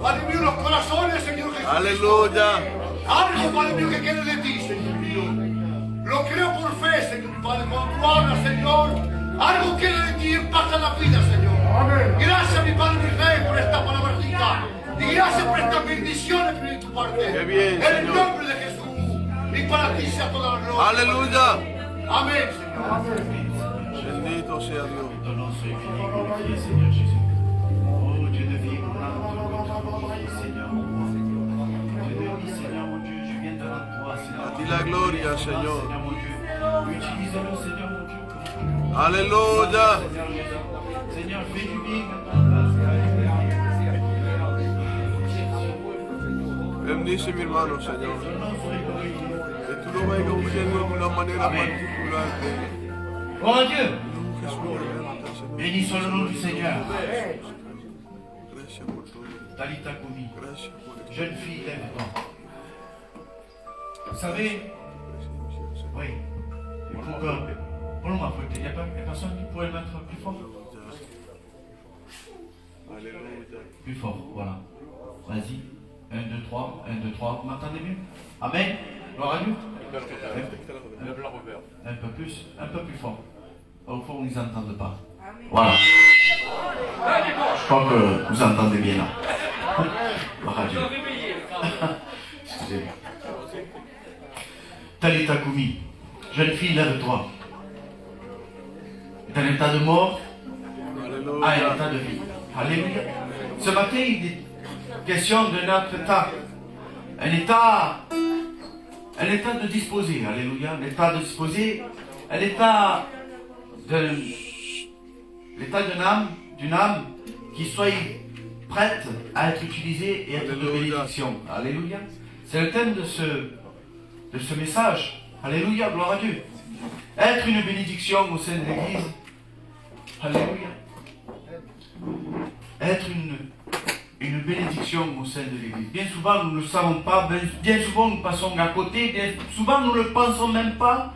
Padre mío, los corazones, Señor Jesús. Aleluya. Algo, Padre mío, que quede de ti, Señor mío. Lo creo por fe, Señor Padre. Cuando tú hablas, Señor, algo queda de ti y impacta la vida, Señor. Amén. Gracias, mi Padre, mi Rey, por esta palabra rica. Y gracias por estas bendiciones que vienen de tu parte. Qué bien, en el Señor. nombre de Jesús. Y para ti sea toda la gloria. Aleluya. Amén, Señor. Amén. Bendito sea Dios. Ton nom soit béni, glorifié, Seigneur Jésus. Oh Dieu de vie, mon âme te loue, te glorifie, Seigneur mon roi. Dieu de vie, Seigneur mon Dieu, je viens devant toi, Seigneur. A ti la gloria, Señor. Seigneur mon Dieu, utilise-le, Seigneur mon Dieu, comme Aleluya. Seigneur Jésus. Seigneur, fais du bien à ton place. Bendice mi hermano, Señor. Que tú lo vayas ungiendo de una manera particular. Oh Dieu, Jesús, levanta, Señor. béni soit le nom du Seigneur. Gracias por todo. Talita Koumi, Gracias por esta jeune fille, lève-toi. Vous savez, presencia, Señor. oui, pour le moment, il n'y a personne qui pourrait le mettre plus fort. Aleluya. Plus fort, voilà. Vas-y. 1, 2, 3, 1, 2, 3. Vous m'entendez mieux? Amen. Gloire à Dieu. Un peu plus fort. Au fond, on ne les entend pas. Voilà. Je crois que vous entendez bien là. Gloire à Dieu. Excusez-moi. Talita Koumi, jeune fille, lève-toi. Est un état de mort à un Aleluya. état de vie. Alléluia. Ce matin, il est question de notre état. Un état de disposer. Alléluia. Un état de disposer. Un état d'une âme qui soit prête à être utilisée et être de Alléluia. bénédiction. Alléluia. C'est le thème de ce message. Alléluia. Gloire à Dieu. Être une bénédiction au sein de l'Église. Alléluia. Être une bénédiction au sein de l'Église. Bien souvent, nous ne le savons pas. Bien souvent, nous passons à côté. Bien souvent, nous ne le pensons même pas.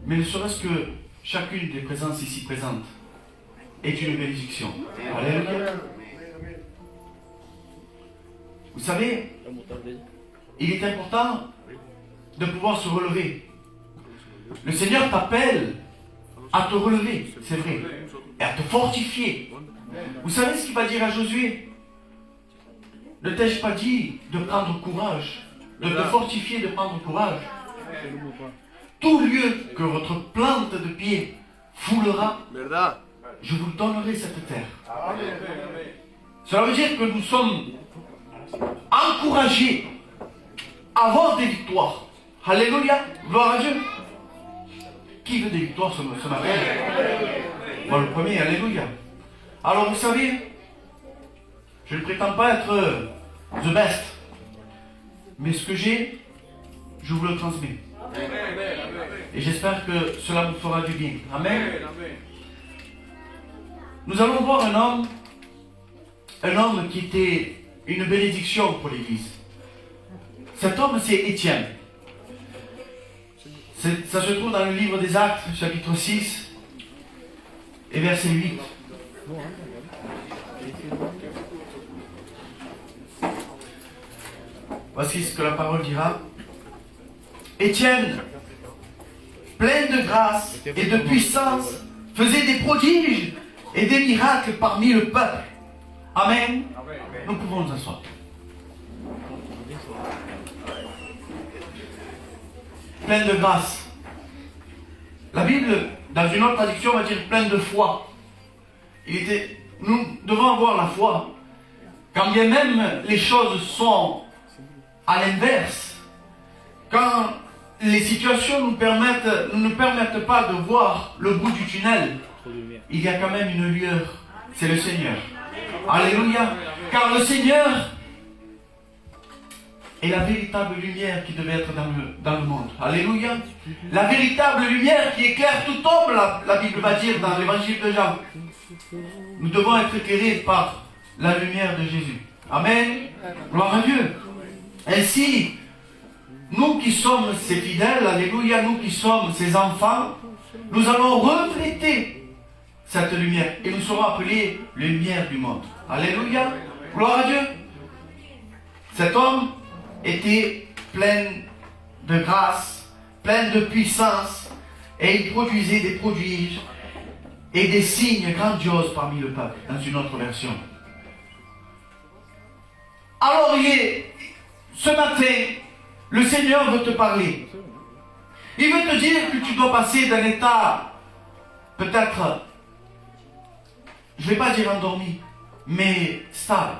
Mais ne serait-ce que chacune des présences ici présentes est une bénédiction. Alléluia. Vous savez, il est important de pouvoir se relever. Le Seigneur t'appelle à te relever, c'est vrai, et à te fortifier. Vous savez ce qu'il va dire à Josué? Ne t'ai-je pas dit de prendre courage, de te fortifier, de prendre courage? Tout lieu que votre plante de pied foulera, ¿Verdad? je vous donnerai cette terre. Cela veut dire que nous sommes encouragés à avoir des victoires. Alléluia, gloire à Dieu. Qui veut des victoires ce matin? Moi le premier, alléluia. Alors vous savez, je ne prétends pas être the best, mais ce que j'ai, je vous le transmets. Et j'espère que cela vous fera du bien. Amen. Nous allons voir un homme qui était une bénédiction pour l'Église. Cet homme, c'est Étienne. Ça se trouve dans le livre des Actes, chapitre 6, et verset 8. Voici ce que la parole dira. Étienne, plein de grâce et de puissance, faisait des prodiges et des miracles parmi le peuple. Amen. Nous pouvons nous asseoir. Plein de grâce. La Bible, dans une autre traduction, va dire plein de foi. Nous devons avoir la foi. Quand bien même les choses sont à l'inverse, quand les situations ne nous permettent pas de voir le bout du tunnel, il y a quand même une lueur. C'est le Seigneur. Alléluia. Car le Seigneur est la véritable lumière qui devait être dans le monde. Alléluia. La véritable lumière qui éclaire tout homme, la Bible va dire dans l'évangile de Jean. Nous devons être éclairés par la lumière de Jésus. Amen. Gloire à Dieu. Ainsi, nous qui sommes ses fidèles, alléluia, nous qui sommes ses enfants, nous allons refléter cette lumière et nous serons appelés lumière du monde. Alléluia. Gloire à Dieu. Cet homme était plein de grâce, plein de puissance, et il produisait des prodiges et des signes grandioses parmi le peuple, dans une autre version. Alors ce matin, le Seigneur veut te parler. Il veut te dire que tu dois passer d'un état, peut-être, je ne vais pas dire endormi, mais stable.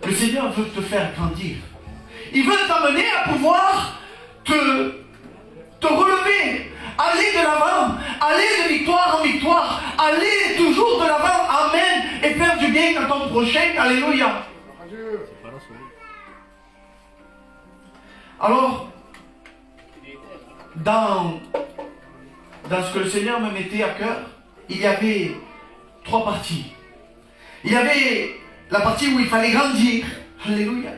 Le Seigneur veut te faire grandir. Il veut t'amener à pouvoir te relever, aller de l'avant, aller de victoire en victoire, aller toujours de l'avant, amen, et faire du bien à ton prochain, alléluia. Alors, dans ce que le Seigneur me mettait à cœur, il y avait 3 parties. Il y avait la partie où il fallait grandir, alléluia.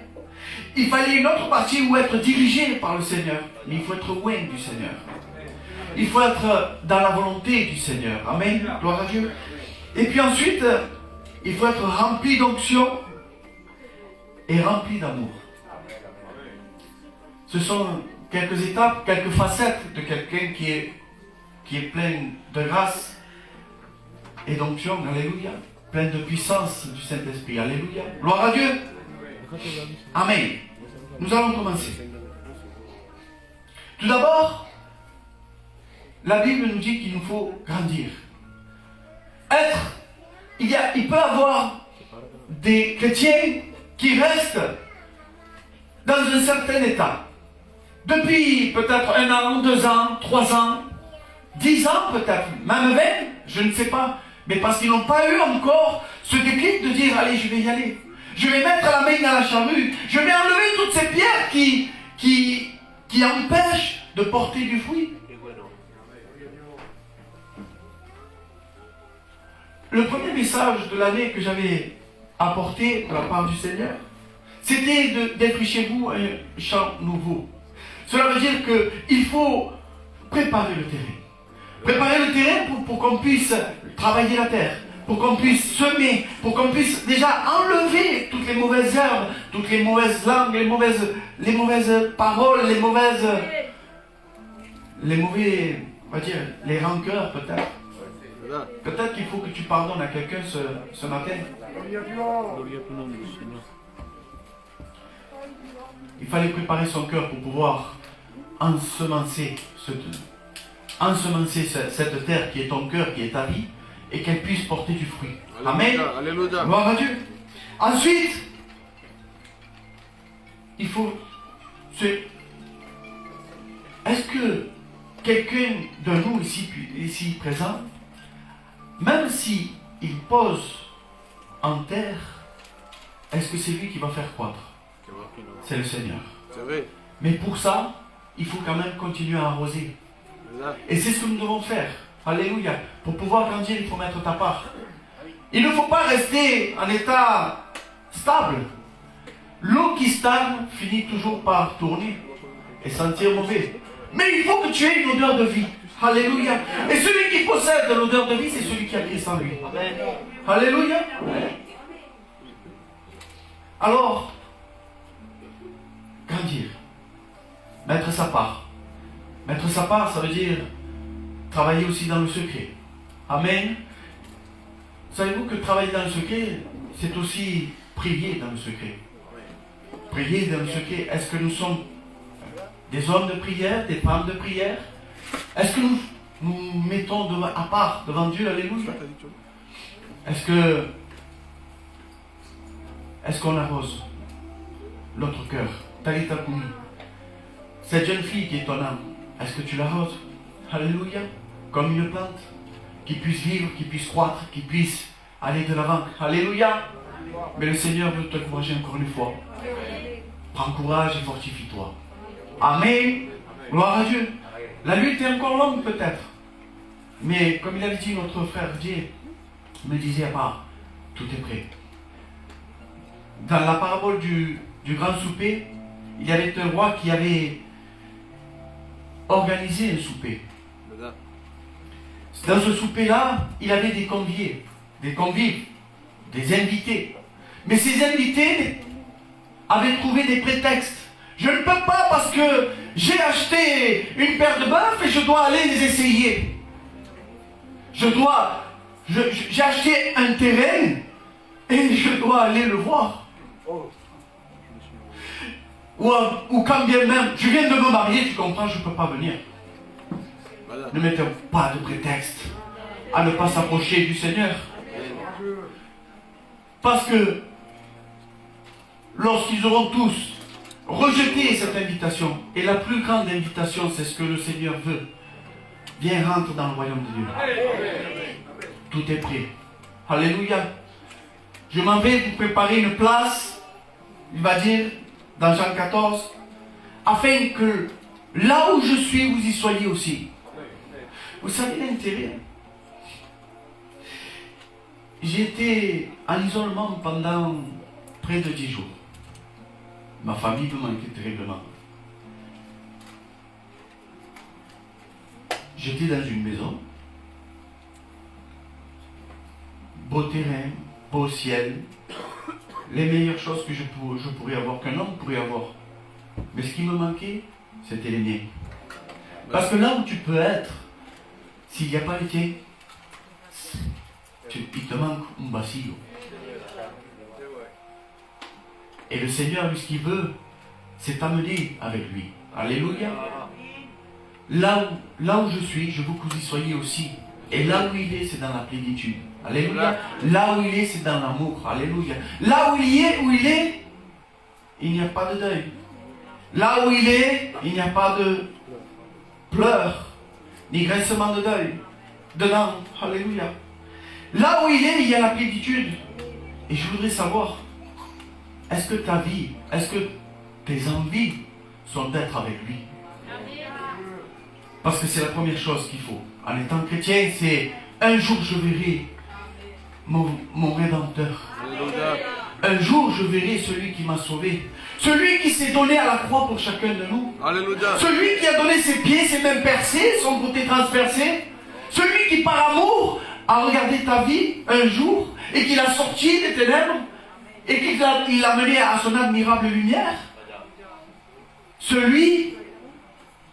Il fallait une autre partie où être dirigé par le Seigneur, mais il faut être loin du Seigneur. Il faut être dans la volonté du Seigneur, amen, gloire à Dieu. Et puis ensuite, il faut être rempli d'onction et rempli d'amour. Ce sont quelques étapes, quelques facettes de quelqu'un qui est plein de grâce et d'onction, alléluia, plein de puissance du Saint-Esprit, alléluia. Gloire à Dieu. Amen. Nous allons commencer. Tout d'abord, la Bible nous dit qu'il nous faut grandir. Il peut y avoir des chrétiens qui restent dans un certain état. Depuis peut-être 1 an, 2 ans, 3 ans, 10 ans peut-être, même 20, je ne sais pas. Mais parce qu'ils n'ont pas eu encore ce déclic de dire, allez, je vais y aller. Je vais mettre la main dans la charrue. Je vais enlever toutes ces pierres qui empêchent de porter du fruit. Le premier message de l'année que j'avais apporté de la part du Seigneur, c'était de défricher vous un champ nouveau. Cela veut dire qu'il faut préparer le terrain. Préparer le terrain pour qu'on puisse travailler la terre, pour qu'on puisse semer, pour qu'on puisse déjà enlever toutes les mauvaises herbes, toutes les mauvaises langues, les mauvaises paroles, les mauvais, on va dire, les rancœurs peut-être. Peut-être qu'il faut que tu pardonnes à quelqu'un ce matin. Il fallait préparer son cœur pour pouvoir ensemencer cette terre qui est ton cœur, qui est ta vie, et qu'elle puisse porter du fruit. Amen. Alléluia. Gloire à Dieu. Ensuite, il faut est-ce que quelqu'un de nous ici présent, même si il pose en terre, est-ce que c'est lui qui va faire croître? C'est le Seigneur. C'est vrai. Mais pour ça, il faut quand même continuer à arroser. Et c'est ce que nous devons faire. Alléluia. Pour pouvoir grandir, il faut mettre ta part. Il ne faut pas rester en état stable. L'eau qui stagne finit toujours par tourner et sentir mauvais. Mais il faut que tu aies une odeur de vie. Alléluia. Et celui qui possède l'odeur de vie, c'est celui qui a Christ en lui. Amen. Alléluia. Alors, grandir. Mettre sa part. Mettre sa part, ça veut dire travailler aussi dans le secret. Amen. Savez-vous que travailler dans le secret, c'est aussi prier dans le secret. Prier dans le secret. Est-ce que nous sommes des hommes de prière, des femmes de prière? Est-ce que nous mettons à part devant Dieu, alléluia? Est-ce qu'on arrose notre cœur? Talita Kumi. Cette jeune fille qui est ton âme, est-ce que tu l'arroses? Alléluia. Comme une plante qui puisse vivre, qui puisse croître, qui puisse aller de l'avant. Alléluia. Mais le Seigneur veut t'encourager encore une fois. Prends courage et fortifie-toi. Amen. Gloire à Dieu. La lutte est encore longue peut-être. Mais comme il avait dit notre frère Dieu, me disait, tout est prêt. Dans la parabole du grand souper, il y avait un roi qui avait organisé un souper. Dans ce souper-là, il avait des convives, des invités. Mais ces invités avaient trouvé des prétextes. Je ne peux pas parce que j'ai acheté une paire de bœufs et je dois aller les essayer. J'ai acheté un terrain et je dois aller le voir. Ou quand bien même, je viens de me marier, tu comprends, je ne peux pas venir. Ne mettez pas de prétexte à ne pas s'approcher du Seigneur. Parce que lorsqu'ils auront tous rejeté cette invitation, et la plus grande invitation, c'est ce que le Seigneur veut, viens, rentre dans le royaume de Dieu. Tout est prêt. Alléluia. Je m'en vais vous préparer une place, il va dire, dans Jean 14, afin que là où je suis, vous y soyez aussi. Vous savez l'intérêt? J'étais en isolement pendant près de 10 jours. Ma famille me manquait terriblement. J'étais dans une maison, beau terrain, beau ciel, les meilleures choses que je pourrais avoir, qu'un homme pourrait avoir. Mais ce qui me manquait, c'était les miens. Parce que là où tu peux être, s'il n'y a pas les tiens, il te manque un basillo. Et le Seigneur, lui, ce qu'il veut, c'est t'amener avec lui. Alléluia. Là où je suis, je veux que vous y soyez aussi. Et là où il est, c'est dans la plénitude. Alléluia. Là où il est, c'est dans l'amour. Alléluia. Là où il est, il n'y a pas de deuil. Là où il est, il n'y a pas de pleurs, ni grincement de deuil. Dedans. Alléluia. Là où il est, il y a la plénitude. Et je voudrais savoir, est-ce que ta vie, est-ce que tes envies sont d'être avec lui? Parce que c'est la première chose qu'il faut. En étant chrétien, c'est un jour je verrai mon Rédempteur. Un jour je verrai celui qui m'a sauvé. Celui qui s'est donné à la croix pour chacun de nous. Alléluia. Celui qui a donné ses pieds, ses mains percées, son côté transpercé. Celui qui par amour a regardé ta vie un jour et qui l'a sorti des ténèbres et qui l'a mené à son admirable lumière. Celui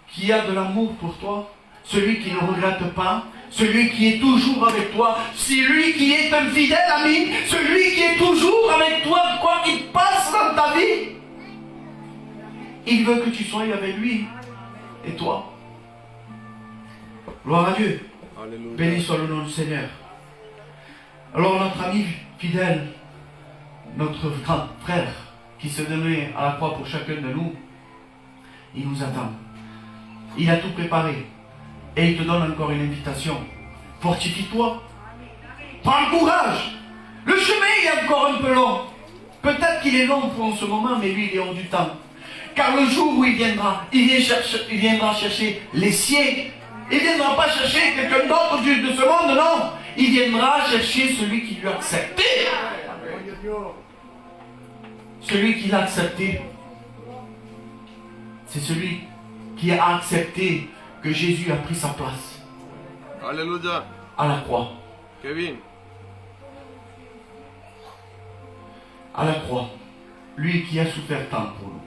qui a de l'amour pour toi, celui qui ne regrette pas, celui qui est toujours avec toi, celui qui est un fidèle ami, celui qui est toujours avec toi, quoi qu'il passe dans ta vie. Il veut que tu sois avec lui et toi. Gloire à Dieu. Alléluia. Béni soit le nom du Seigneur. Alors notre ami fidèle, notre grand frère qui se donnait à la croix pour chacun de nous, il nous attend. Il a tout préparé. Et il te donne encore une invitation. Fortifie-toi. Prends Courage. Le chemin est encore un peu long. Peut-être qu'il est long pour ce moment, mais lui, il est hors du temps. Car le jour où il viendra, il viendra chercher les siens. Il ne viendra pas chercher quelqu'un d'autre de ce monde, non. Il viendra chercher celui qui lui a accepté. Celui qui l'a accepté. C'est celui qui a accepté que Jésus a pris sa place. Alléluia. À la croix. Kevin. À la croix. Lui qui a souffert tant pour nous.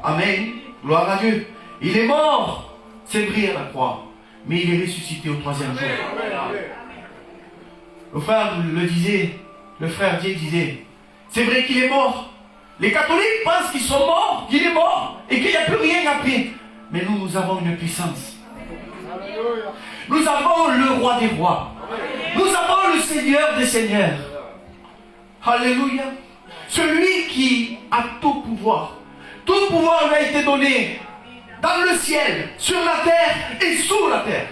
Amen. Gloire à Dieu. Il est mort, c'est vrai, à la croix. Mais il est ressuscité au 3e jour. Le frère le disait, le frère Dieu disait, c'est vrai qu'il est mort. Les catholiques pensent qu'ils sont morts, qu'il est mort et qu'il n'y a plus rien après. Mais nous avons une puissance. Nous avons le roi des rois. Nous avons le Seigneur des seigneurs. Alléluia. Celui qui a tout pouvoir. Tout pouvoir lui a été donné dans le ciel, sur la terre et sous la terre.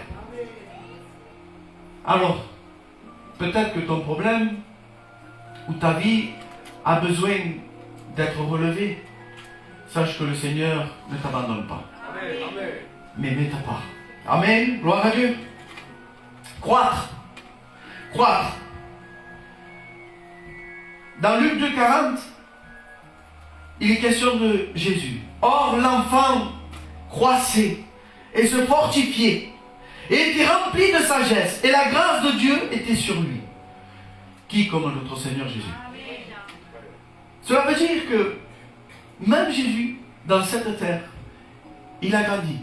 Alors, peut-être que ton problème ou ta vie a besoin d'être relevée. Sache que le Seigneur ne t'abandonne pas. Mais mets ta part. Amen. Gloire à Dieu. Croître. Croître. Dans Luc 2,40, il est question de Jésus. Or, l'enfant croissait et se fortifiait et était rempli de sagesse. Et la grâce de Dieu était sur lui. Qui comme notre Seigneur Jésus? Cela veut dire que même Jésus, dans cette terre, il a grandi.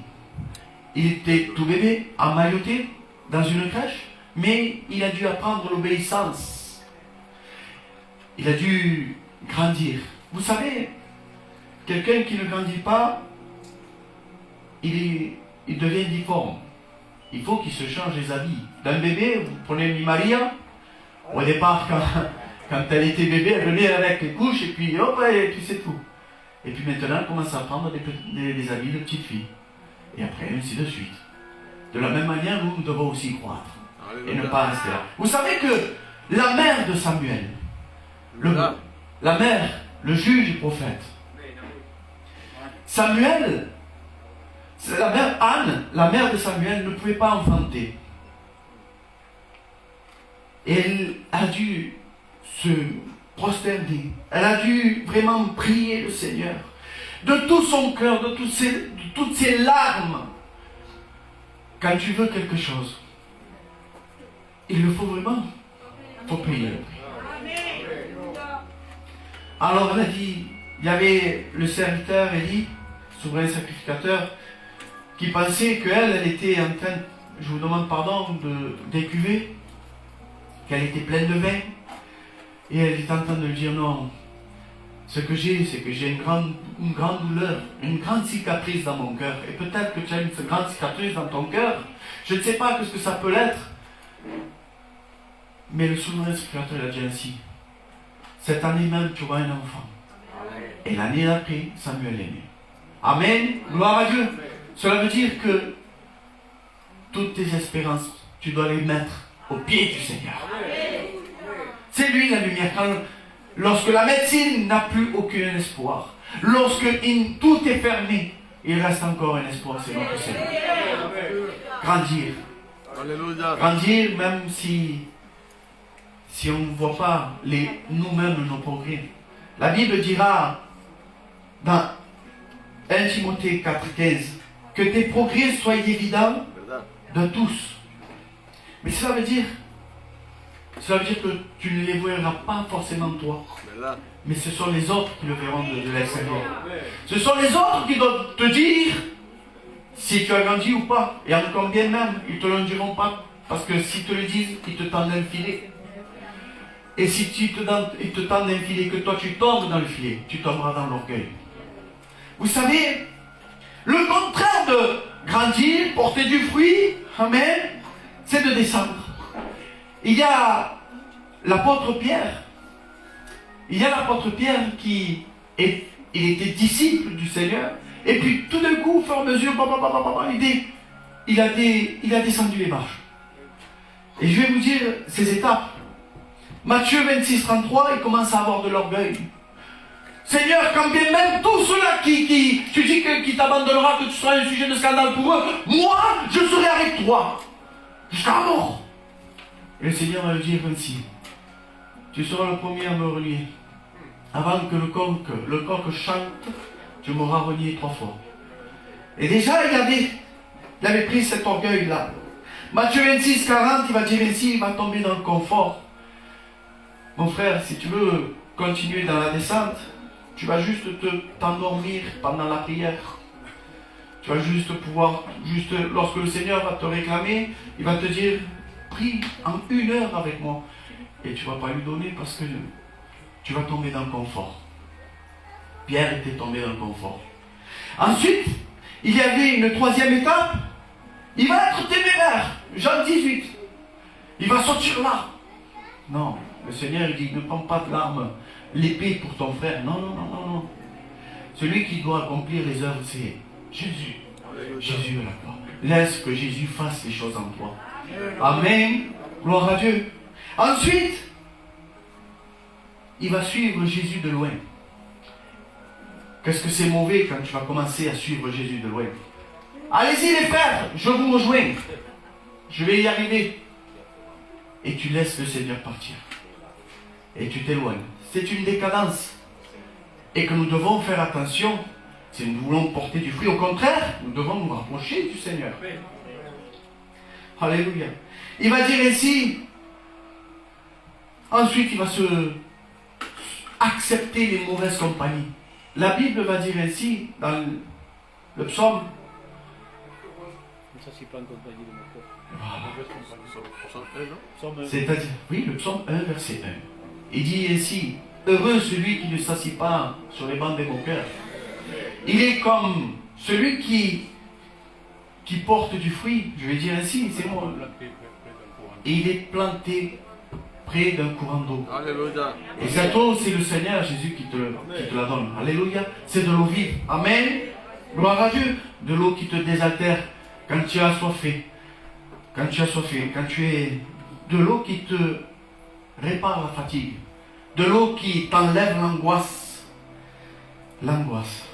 Il était tout bébé, emmailloté, dans une crèche, mais il a dû apprendre l'obéissance. Il a dû grandir. Vous savez, quelqu'un qui ne grandit pas, il devient difforme. Il faut qu'il se change les habits. D'un bébé, vous prenez Maria, au départ, quand elle était bébé, elle venait avec les couches, et puis hop, et puis c'est tout. Et puis maintenant, elle commence à prendre des habits de petite fille. Et après, ainsi de suite. De la même manière, nous devons aussi croître. Et ne pas rester là. Vous savez que la mère de Samuel, la mère, le juge et prophète, Samuel, la mère Anne, la mère de Samuel, ne pouvait pas enfanter. Et elle a dû se prosterner. Elle a dû vraiment prier le Seigneur. De tout son cœur, de toutes ses larmes. Quand tu veux quelque chose, il le faut vraiment. Il faut payer le prix. Alors elle a dit, il y avait le serviteur Élie, souverain sacrificateur, qui pensait qu'elle était en train, je vous demande pardon, d'écuver, qu'elle était pleine de vin. Et elle est en train de lui dire non. Ce que j'ai, c'est que j'ai une grande douleur, une grande cicatrice dans mon cœur. Et peut-être que tu as une grande cicatrice dans ton cœur. Je ne sais pas ce que ça peut l'être. Mais le souverain sacrificateur a dit ainsi. Cette année même, tu auras un enfant. Et l'année d'après, Samuel est né. Amen. Gloire à Dieu. Cela veut dire que toutes tes espérances, tu dois les mettre au pied du Seigneur. C'est lui la lumière. Lorsque la médecine n'a plus aucun espoir, lorsque tout est fermé, il reste encore un espoir, c'est notre Seigneur. Grandir. Grandir même si on ne voit pas nous-mêmes nos progrès. La Bible dira dans 1 Timothée 4,15 que tes progrès soient évidents de tous. Mais cela veut dire que tu ne les verras pas forcément toi. Mais ce sont les autres qui le verront de l'extérieur. Ce sont les autres qui doivent te dire si tu as grandi ou pas. Et encore bien même, ils ne te le diront pas. Parce que s'ils te le disent, ils te tendent un filet. Et si ils te tendent un filet, que toi tu tombes dans le filet, tu tomberas dans l'orgueil. Vous savez, le contraire de grandir, porter du fruit, amen, c'est de descendre. Il y a l'apôtre Pierre. Il y a l'apôtre Pierre il était disciple du Seigneur. Et puis tout d'un coup, au fur et à mesure, il a descendu les marches. Et je vais vous dire ces étapes. Matthieu 26, 33, il commence à avoir de l'orgueil. Seigneur, quand bien même tous ceux-là tu dis qui t'abandonnera, que tu seras un sujet de scandale pour eux, moi, je serai avec toi. Jusqu'à la mort. Et le Seigneur va lui dire ainsi. Tu seras le premier à me renier. Avant que le coq chante, tu m'auras renié 3 fois. Et déjà, il avait pris cet orgueil-là. Matthieu 26, 40, il va dire ainsi, il va tomber dans le confort. Mon frère, si tu veux continuer dans la descente, tu vas juste t'endormir pendant la prière. Tu vas juste pouvoir, lorsque le Seigneur va te réclamer, il va te dire, prie en 1 heure avec moi. Et tu ne vas pas lui donner parce que tu vas tomber dans le confort. Pierre était tombé dans le confort. Ensuite, il y avait une 3e étape. Il va être téméraire. Jean 18. Il va sortir là. Non, le Seigneur dit, ne prends pas de l'arme, l'épée pour ton frère. Non, non, non, non, non. Celui qui doit accomplir les œuvres, c'est Jésus. Jésus est la croix. Laisse que Jésus fasse les choses en toi. Amen. Gloire à Dieu. Ensuite, il va suivre Jésus de loin. Qu'est-ce que c'est mauvais quand tu vas commencer à suivre Jésus de loin? Allez-y les frères, je vous rejoins. Je vais y arriver. Et tu laisses le Seigneur partir. Et tu t'éloignes. C'est une décadence. Et que nous devons faire attention. Si nous voulons porter du fruit, au contraire, nous devons nous rapprocher du Seigneur. Alléluia. Il va dire ainsi. Ensuite, il va accepter les mauvaises compagnies. La Bible va dire ainsi dans le psaume. Ça, c'est pas une compagnie de mon corps. C'est-à-dire, oui, le psaume 1, verset 1. Il dit ainsi, heureux celui qui ne s'assied pas sur les bancs des moqueurs. Il est comme celui qui porte du fruit, je vais dire ainsi, c'est moi. Et il est planté près d'un courant d'eau. Alléluia. Et cette eau, c'est le Seigneur Jésus qui te la donne. Alléluia. C'est de l'eau vive. Amen. Gloire à Dieu. De l'eau qui te désaltère quand tu as soifé. Quand tu as soifé. Quand tu es... De l'eau qui te répare la fatigue. De l'eau qui t'enlève l'angoisse. L'angoisse.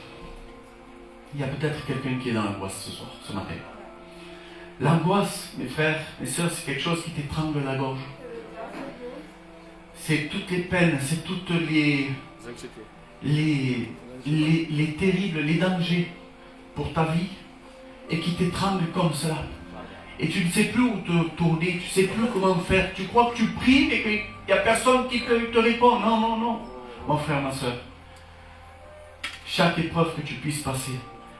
Il y a peut-être quelqu'un qui est dans l'angoisse ce soir, ce matin. L'angoisse, mes frères, mes soeurs, c'est quelque chose qui t'étrangle la gorge. C'est toutes les peines, c'est toutes les terribles, les dangers pour ta vie et qui t'étranglent comme cela. Et tu ne sais plus où te tourner, tu ne sais plus comment faire. Tu crois que tu pries et qu'il n'y a personne qui te répond. Non, non, non. Mon frère, ma soeur, chaque épreuve que tu puisses passer,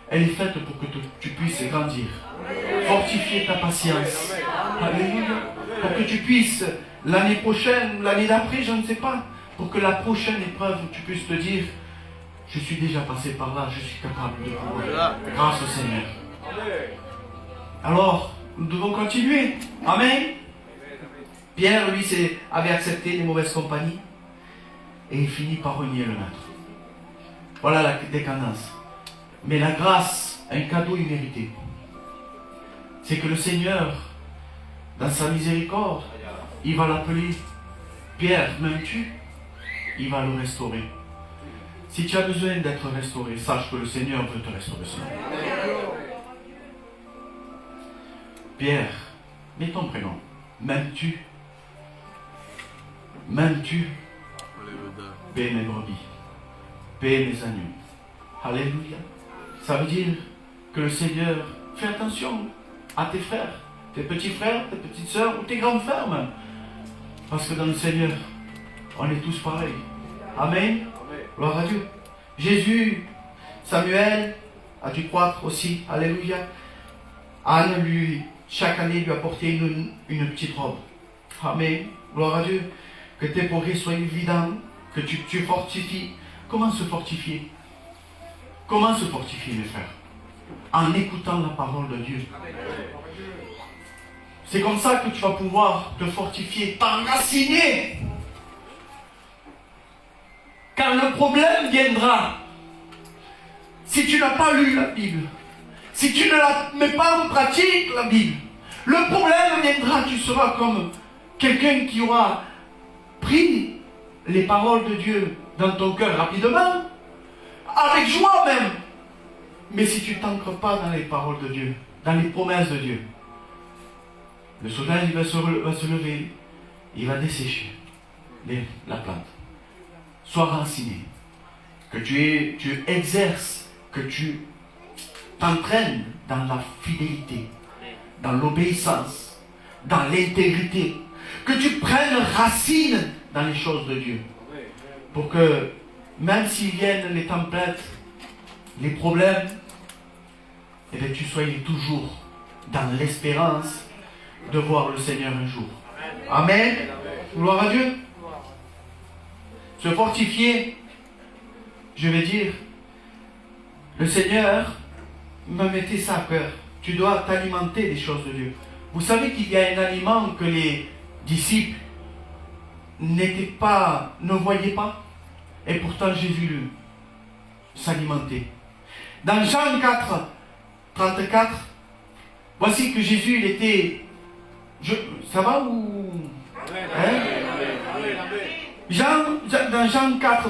elle est faite pour que tu puisses grandir. Fortifier ta patience. Alléluia. Pour que tu puisses, l'année prochaine, l'année d'après, je ne sais pas, pour que la prochaine épreuve, tu puisses te dire, je suis déjà passé par là, je suis capable de pouvoir, grâce au Seigneur. Alors, nous devons continuer. Amen. Pierre, lui, avait accepté les mauvaises compagnies et il finit par renier le maître. Voilà la décadence. Mais la grâce, un cadeau immérité, c'est que le Seigneur, dans sa miséricorde, il va l'appeler Pierre, m'aimes-tu? Il va le restaurer. Si tu as besoin d'être restauré, sache que le Seigneur veut te restaurer ce matin. Pierre, mets ton prénom. M'aimes-tu? M'aimes-tu? Paix mes brebis. Paix mes agneaux. Alléluia. Ça veut dire que le Seigneur fait attention à tes frères, tes petits frères, tes petites sœurs ou tes grands frères même. Parce que dans le Seigneur, on est tous pareils. Amen. Gloire à Dieu. Jésus, Samuel a dû croître aussi. Alléluia. Anne, lui, chaque année, lui apportait une petite robe. Amen. Gloire à Dieu. Que tes progrès soient évidents, que tu fortifies. Comment se fortifier? Comment se fortifier, mes frères? En écoutant la parole de Dieu. C'est comme ça que tu vas pouvoir te fortifier, t'enraciner. Quand le problème viendra, si tu n'as pas lu la Bible, si tu ne la mets pas en pratique, la Bible, le problème viendra, tu seras comme quelqu'un qui aura pris les paroles de Dieu dans ton cœur rapidement, avec joie même. Mais si tu ne t'ancres pas dans les paroles de Dieu, dans les promesses de Dieu, le sauvage il va se lever, il va dessécher la plante. Sois raciné, que tu exerces, que tu t'entraînes dans la fidélité, dans l'obéissance, dans l'intégrité, que tu prennes racine dans les choses de Dieu, pour que même s'il viennent les tempêtes, les problèmes, eh bien, tu sois toujours dans l'espérance de voir le Seigneur un jour. Amen. Gloire à Dieu. Se fortifier, je vais dire, le Seigneur me mettait ça à cœur. Tu dois t'alimenter des choses de Dieu. Vous savez qu'il y a un aliment que les disciples ne voyaient pas, et pourtant Jésus lui s'alimentait. Dans Jean 4, 34, voici que Jésus, il était... ça va ou... Hein? Dans Jean 4,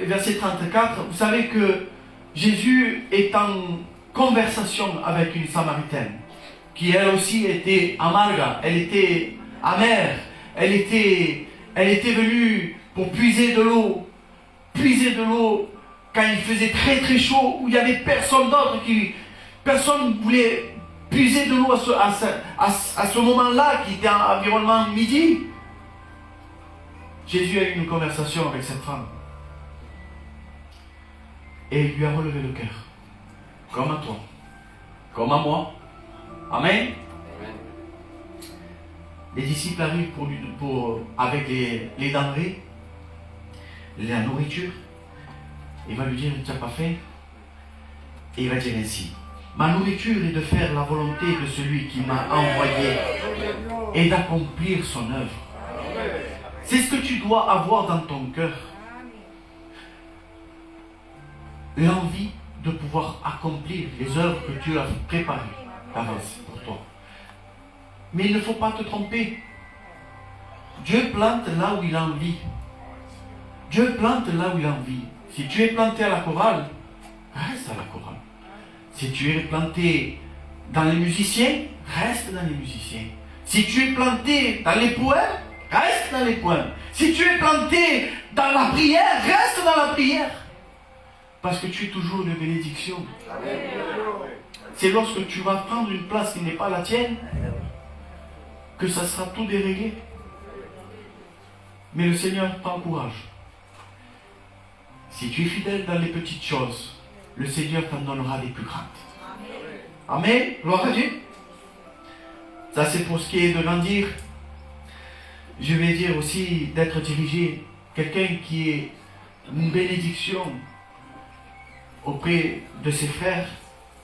verset 34, vous savez que Jésus est en conversation avec une Samaritaine, qui elle aussi était amarga, elle était amère, elle était venue pour puiser de l'eau quand il faisait très très chaud, où il n'y avait personne d'autre, personne ne voulait puiser de l'eau à ce moment-là, qui était environnement midi. Jésus a eu une conversation avec cette femme. et il lui a relevé le cœur. Comme à toi, comme à moi. Amen. Les disciples arrivent avec les denrées, la nourriture. Il va lui dire, tu n'as pas faim? Et il va dire ainsi, ma nourriture est de faire la volonté de celui qui m'a envoyé et d'accomplir son œuvre. C'est ce que tu dois avoir dans ton cœur. L'envie de pouvoir accomplir les œuvres que Dieu a préparées d'avance pour toi. Mais il ne faut pas te tromper. Dieu plante là où il a envie. Dieu plante là où il a envie. Si tu es planté à la chorale, reste à la chorale. Si tu es planté dans les musiciens, reste dans les musiciens. Si tu es planté dans les poèmes, reste dans les poèmes. Si tu es planté dans la prière, reste dans la prière. Parce que tu es toujours une bénédiction. C'est lorsque tu vas prendre une place qui n'est pas la tienne que ça sera tout déréglé. Mais le Seigneur t'encourage. Si tu es fidèle dans les petites choses, le Seigneur t'en donnera des plus grandes. Amen. Gloire à Dieu. Ça, c'est pour ce qui est de grandir. Je vais dire aussi d'être dirigé. Quelqu'un qui est une bénédiction auprès de ses frères.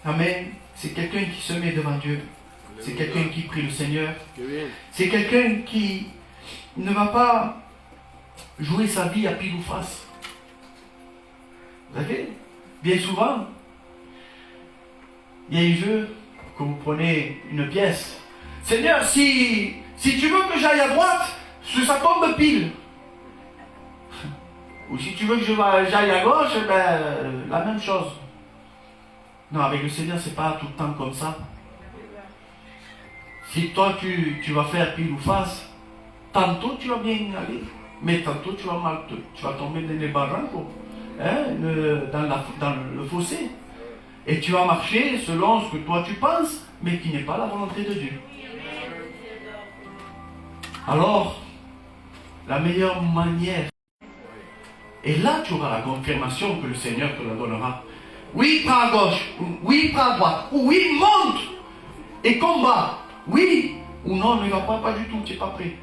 Amen. C'est quelqu'un qui se met devant Dieu. C'est quelqu'un qui prie le Seigneur. C'est quelqu'un qui ne va pas jouer sa vie à pile ou face. Vous savez, bien souvent, il y a un jeu que vous prenez une pièce. Seigneur, si tu veux que j'aille à droite, ça tombe pile. Ou si tu veux que j'aille à gauche, ben, la même chose. Non, avec le Seigneur, c'est pas tout le temps comme ça. Si toi, tu vas faire pile ou face, tantôt tu vas bien aller, mais tantôt tu vas tomber dans les barrancos, dans le fossé. Et tu vas marcher selon ce que toi tu penses, mais qui n'est pas la volonté de Dieu. Alors, la meilleure manière, et là tu auras la confirmation que le Seigneur te la donnera. Oui, prends à gauche, oui, prends à droite, oui, monte et combat. Oui ou non, ne va pas du tout, tu n'es pas prêt.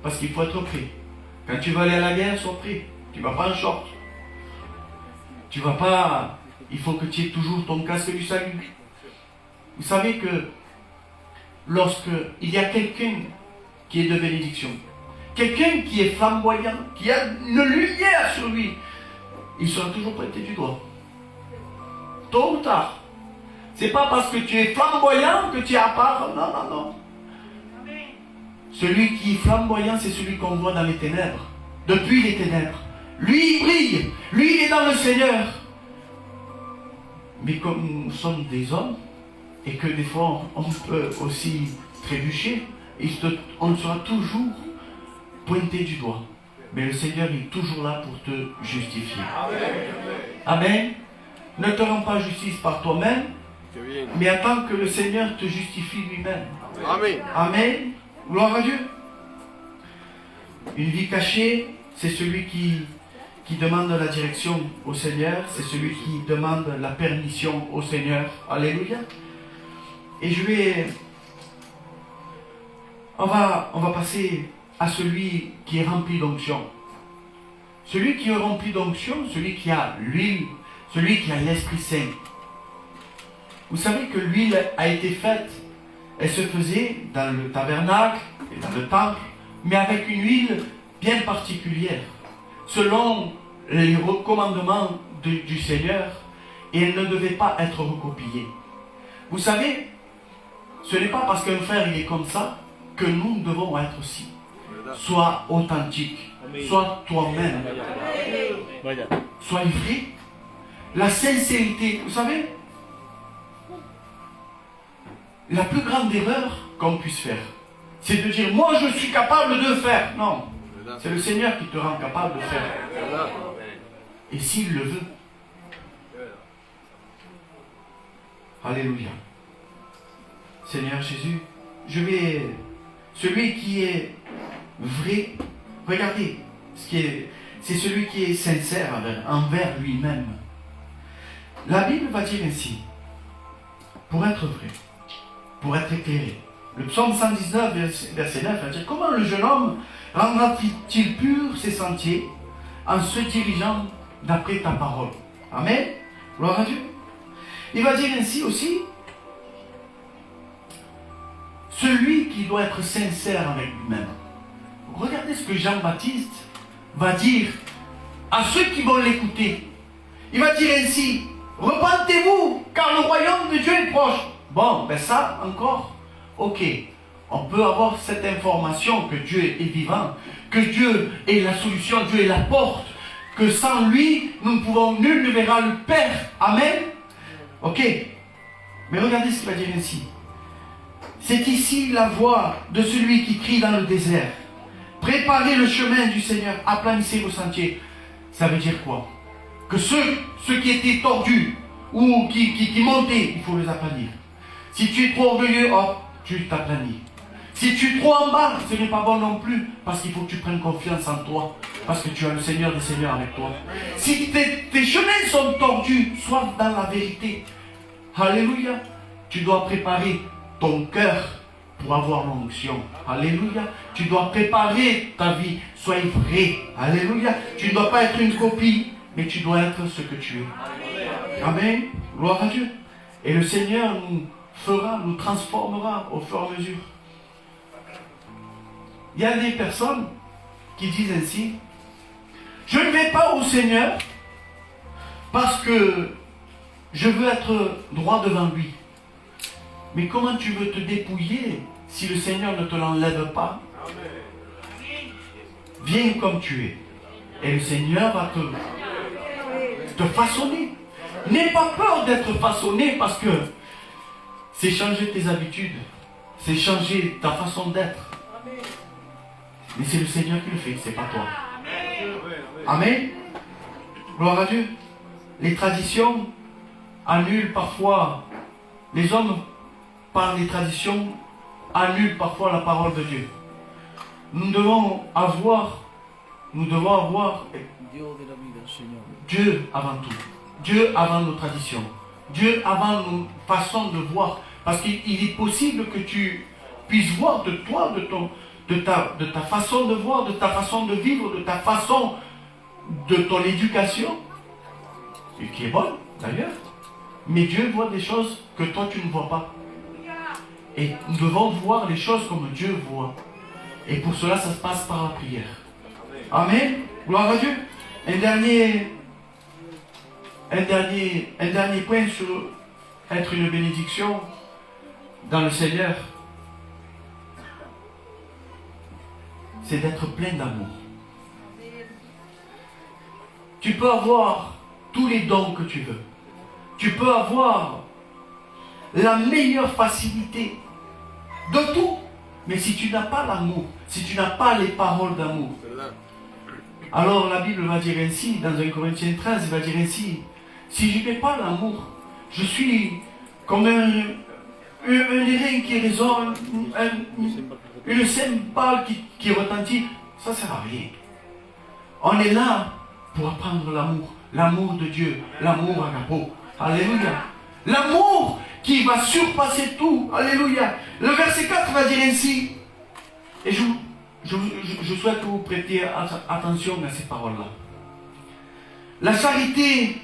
Parce qu'il faut être prêt. Quand tu vas aller à la guerre, sois prêt. Tu ne vas pas en short. Tu ne vas pas... Il faut que tu aies toujours ton casque du salut. Vous savez que lorsque il y a quelqu'un qui est de bénédiction, quelqu'un qui est flamboyant, qui a une lumière sur lui, il sera toujours prêté du doigt. Tôt ou tard. C'est pas parce que tu es flamboyant que tu es à part. Non, non, non. Celui qui est flamboyant, c'est celui qu'on voit dans les ténèbres. Depuis les ténèbres. Lui, il brille. Lui, il est dans le Seigneur. Mais comme nous sommes des hommes, et que des fois, on peut aussi trébucher, on sera toujours pointé du doigt. Mais le Seigneur est toujours là pour te justifier. Amen. Ne te rends pas justice par toi-même, mais attends que le Seigneur te justifie lui-même. Amen. Amen. Gloire à Dieu. Une vie cachée, c'est celui qui demande la direction au Seigneur, c'est celui qui demande la permission au Seigneur. Alléluia. Et on va passer à celui qui est rempli d'onction. Celui qui est rempli d'onction, celui qui a l'huile, celui qui a l'Esprit Saint. Vous savez que l'huile a été faite, elle se faisait dans le tabernacle et dans le temple, mais avec une huile bien particulière, selon les recommandements du Seigneur, et elle ne devait pas être recopiée. Vous savez, ce n'est pas parce qu'un frère il est comme ça que nous devons être aussi. Sois authentique, sois toi-même, sois vrai. La sincérité, vous savez, la plus grande erreur qu'on puisse faire, c'est de dire, moi je suis capable de faire. Non, c'est le Seigneur qui te rend capable de faire. Et s'il le veut. Alléluia. Seigneur Jésus, celui qui est vrai, regardez, c'est celui qui est sincère envers lui-même. La Bible va dire ainsi, pour être vrai, pour être éclairé. Le psaume 119, verset 9, va dire, comment le jeune homme rendra-t-il pur ses sentiers en se dirigeant d'après ta parole? Amen. Gloire à Dieu. Il va dire ainsi aussi, celui qui doit être sincère avec lui-même. Regardez ce que Jean-Baptiste va dire à ceux qui vont l'écouter. Il va dire ainsi, repentez-vous, car le royaume de Dieu est proche. Bon, ben ça encore, ok. On peut avoir cette information que Dieu est vivant, que Dieu est la solution, Dieu est la porte, que sans lui, nous ne pouvons, nul ne verra le Père. Amen. Ok. Mais regardez ce qu'il va dire ainsi. C'est ici la voix de celui qui crie dans le désert. Préparez le chemin du Seigneur, aplanissez vos sentiers. Ça veut dire quoi? Que ceux qui étaient tordus ou qui montaient, il faut les aplanir. Si tu es trop orgueilleux, hop, tu t'aplanis. Si tu es trop en bas, ce n'est pas bon non plus, parce qu'il faut que tu prennes confiance en toi, parce que tu as le Seigneur des Seigneurs avec toi. Si tes chemins sont tordus, sois dans la vérité. Alléluia. Tu dois préparer ton cœur pour avoir l'onction. Alléluia. Tu dois préparer ta vie. Sois vrai. Alléluia. Tu ne dois pas être une copie, mais tu dois être ce que tu es. Amen. Gloire à Dieu. Et le Seigneur nous transformera au fur et à mesure. Il y a des personnes qui disent ainsi, je ne vais pas au Seigneur parce que je veux être droit devant lui. Mais comment tu veux te dépouiller si le Seigneur ne te l'enlève pas? Viens comme tu es. Et le Seigneur va te façonner. N'aie pas peur d'être façonné parce que c'est changer tes habitudes. C'est changer ta façon d'être. Mais c'est le Seigneur qui le fait, c'est pas toi. Amen. Gloire à Dieu. Les traditions annulent parfois, les hommes par les traditions annulent parfois la parole de Dieu. Nous devons avoir Dieu avant tout. Dieu avant nos traditions. Dieu avant nos façons de voir. Parce qu'il est possible que tu puisses voir de toi, de ta façon de voir, de ta façon de vivre, de ta façon de ton éducation, et qui est bonne d'ailleurs. Mais Dieu voit des choses que toi tu ne vois pas. Et nous devons voir les choses comme Dieu voit. Et pour cela, ça se passe par la prière. Amen. Gloire à Dieu. Un dernier point sur être une bénédiction dans le Seigneur, c'est d'être plein d'amour. Tu peux avoir tous les dons que tu veux. Tu peux avoir la meilleure facilité de tout. Mais si tu n'as pas l'amour, si tu n'as pas les paroles d'amour, alors la Bible va dire ainsi, dans 1 Corinthiens 13, il va dire ainsi, si je n'ai pas l'amour, je suis comme un airain qui résonne, une cymbale qui retentit, ça ne sert à rien. On est là pour apprendre l'amour de Dieu, l'amour agapo. Alléluia. L'amour qui va surpasser tout. Alléluia. Le verset 4 va dire ainsi, et je souhaite que vous prêtiez attention à ces paroles-là. La charité,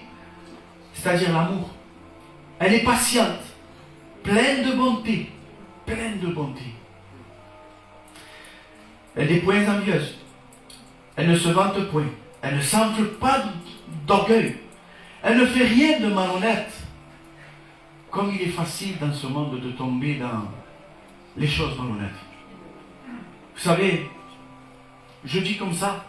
c'est-à-dire l'amour, elle est patiente, pleine de bonté, pleine de bonté. Elle n'est point envieuse. Elle ne se vante point. Elle ne s'enfle pas d'orgueil. Elle ne fait rien de malhonnête. Comme il est facile dans ce monde de tomber dans les choses malhonnêtes. Vous savez, je dis comme ça.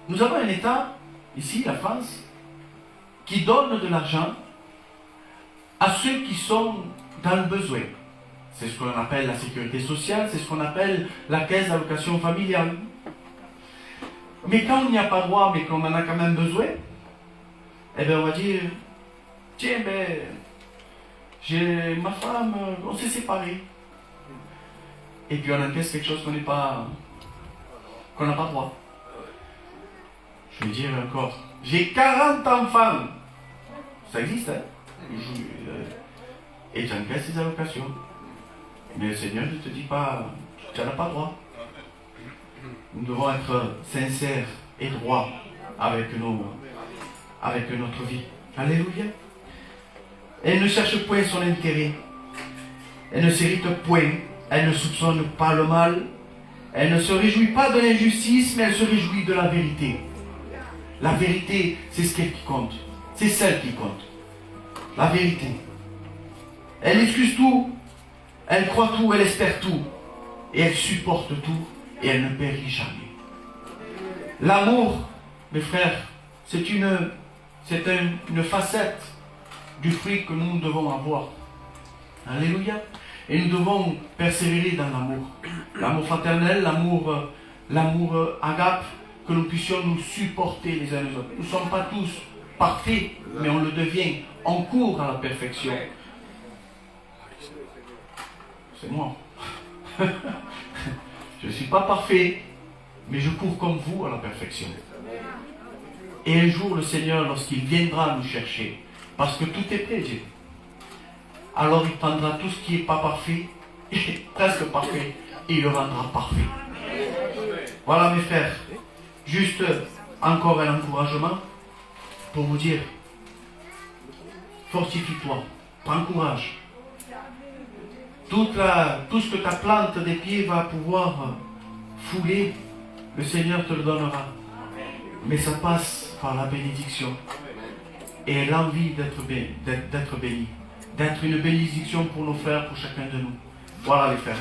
Nous avons un État, ici, la France, qui donne de l'argent à ceux qui sont dans le besoin. C'est ce qu'on appelle la sécurité sociale, c'est ce qu'on appelle la caisse d'allocation familiale. Mais quand on n'y a pas droit, mais qu'on en a quand même besoin, eh bien on va dire, tiens, j'ai ma femme, on s'est séparés. Et puis on encaisse quelque chose qu'on n'a pas droit. Je vais dire encore, j'ai 40 enfants. Ça existe, hein? Et j'encaisse ces allocations. Mais le Seigneur ne te dit pas, tu n'en as pas droit. Nous devons être sincères et droits avec notre vie. Alléluia. Elle ne cherche point son intérêt. Elle ne s'irrite point. Elle ne soupçonne pas le mal. Elle ne se réjouit pas de l'injustice, mais elle se réjouit de la vérité. La vérité, c'est ce qui compte. C'est celle qui compte. La vérité. Elle excuse tout. Elle croit tout, elle espère tout. Et elle supporte tout. Et elle ne périt jamais. L'amour, mes frères, c'est une facette du fruit que nous devons avoir. Alléluia. Et nous devons persévérer dans l'amour. L'amour fraternel, l'amour agape, que nous puissions nous supporter les uns les autres. Nous ne sommes pas tous parfaits, mais on le devient. On court à la perfection. C'est moi. Je ne suis pas parfait, mais je cours comme vous à la perfection. Et un jour, le Seigneur, lorsqu'il viendra nous chercher, parce que tout est prêt, Dieu, alors il prendra tout ce qui n'est pas parfait, presque parfait, et il le rendra parfait. Voilà, mes frères, juste encore un encouragement pour vous dire, fortifie-toi, prends courage. Tout ce que ta plante des pieds va pouvoir fouler, le Seigneur te le donnera. Mais ça passe par la bénédiction et l'envie d'être béni, d'être une bénédiction pour nos frères, pour chacun de nous. Voilà les frères.